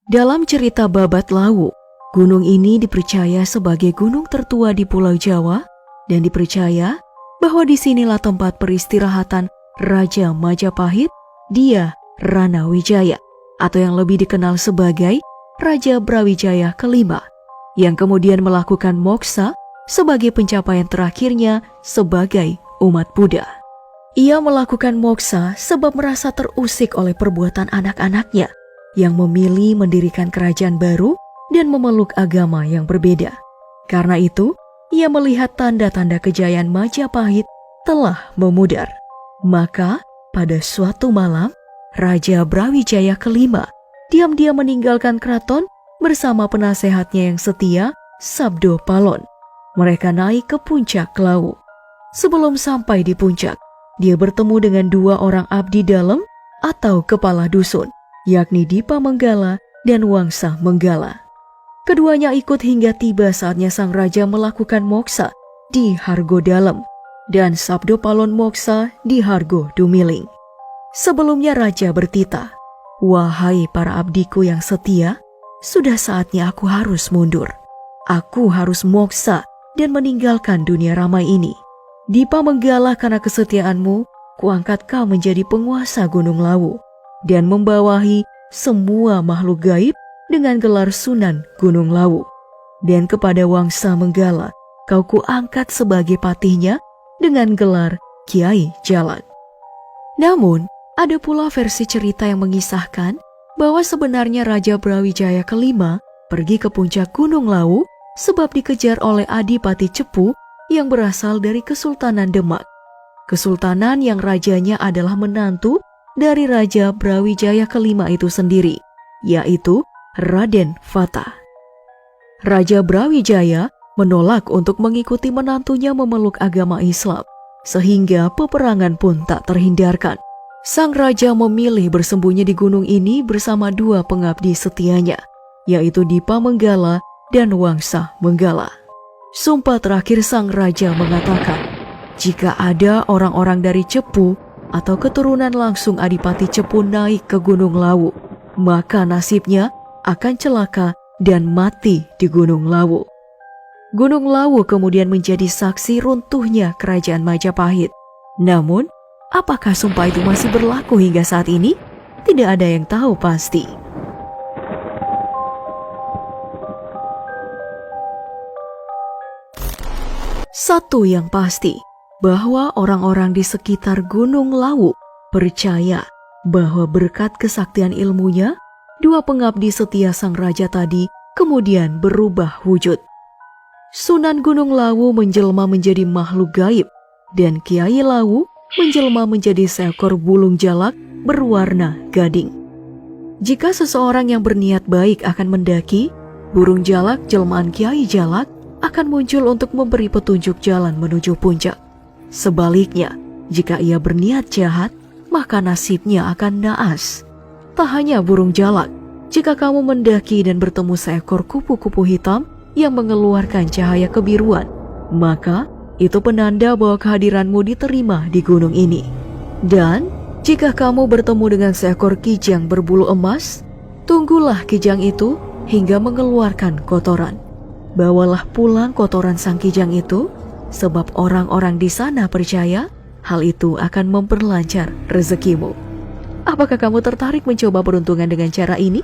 Dalam cerita Babat Lawu, gunung ini dipercaya sebagai gunung tertua di Pulau Jawa dan dipercaya bahwa disinilah tempat peristirahatan Raja Majapahit, dia Rana Wijaya, atau yang lebih dikenal sebagai Raja Brawijaya kelima, yang kemudian melakukan moksa sebagai pencapaian terakhirnya sebagai umat Buddha. Ia melakukan moksa sebab merasa terusik oleh perbuatan anak-anaknya yang memilih mendirikan kerajaan baru dan memeluk agama yang berbeda. Karena itu, ia melihat tanda-tanda kejayaan Majapahit telah memudar. Maka, pada suatu malam, Raja Brawijaya kelima diam-diam meninggalkan keraton bersama penasehatnya yang setia, Sabdo Palon. Mereka naik ke puncak Lawu. Sebelum sampai di puncak, dia bertemu dengan dua orang abdi dalam atau kepala dusun, yakni Dipa Menggala dan Wangsa Menggala. Keduanya ikut hingga tiba saatnya sang raja melakukan moksa di Hargo Dalam dan Sabdo Palon moksa di Hargo Dumiling. Sebelumnya raja bertitah, "Wahai para abdiku yang setia, sudah saatnya aku harus mundur. Aku harus moksa dan meninggalkan dunia ramai ini. Dipa Menggala, karena kesetiaanmu, kuangkat kau menjadi penguasa Gunung Lawu dan membawahi semua makhluk gaib dengan gelar Sunan Gunung Lawu. Dan kepada Wangsa Menggala, kau kuangkat sebagai patihnya dengan gelar Kiai Jalak." Namun, ada pula versi cerita yang mengisahkan bahwa sebenarnya Raja Brawijaya kelima pergi ke puncak Gunung Lawu sebab dikejar oleh Adipati Cepu yang berasal dari Kesultanan Demak. Kesultanan yang rajanya adalah menantu dari Raja Brawijaya kelima itu sendiri, yaitu Raden Fata. Raja Brawijaya menolak untuk mengikuti menantunya memeluk agama Islam, sehingga peperangan pun tak terhindarkan. Sang raja memilih bersembunyi di gunung ini bersama dua pengabdi setianya, yaitu Dipa Menggala dan Wangsa Menggala. Sumpah terakhir sang raja mengatakan, jika ada orang-orang dari Cepu atau keturunan langsung Adipati Cepu naik ke Gunung Lawu, maka nasibnya akan celaka dan mati di Gunung Lawu. Gunung Lawu kemudian menjadi saksi runtuhnya kerajaan Majapahit. Namun, apakah sumpah itu masih berlaku hingga saat ini? Tidak ada yang tahu pasti. Satu yang pasti, bahwa orang-orang di sekitar Gunung Lawu percaya bahwa berkat kesaktian ilmunya, dua pengabdi setia sang raja tadi kemudian berubah wujud. Sunan Gunung Lawu menjelma menjadi makhluk gaib, dan Kiai Lawu menjelma menjadi seekor bulung jalak berwarna gading. Jika seseorang yang berniat baik akan mendaki, burung jalak jelmaan Kiai Jalak akan muncul untuk memberi petunjuk jalan menuju puncak. Sebaliknya, jika ia berniat jahat, maka nasibnya akan naas. Tak hanya burung jalak, jika kamu mendaki dan bertemu seekor kupu-kupu hitam yang mengeluarkan cahaya kebiruan, maka itu penanda bahwa kehadiranmu diterima di gunung ini. Dan jika kamu bertemu dengan seekor kijang berbulu emas, tunggulah kijang itu hingga mengeluarkan kotoran. Bawalah pulang kotoran sang kijang itu, sebab orang-orang di sana percaya hal itu akan memperlancar rezekimu. Apakah kamu tertarik mencoba peruntungan dengan cara ini?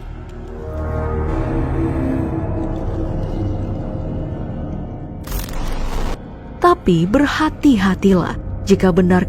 Tapi berhati-hatilah jika benar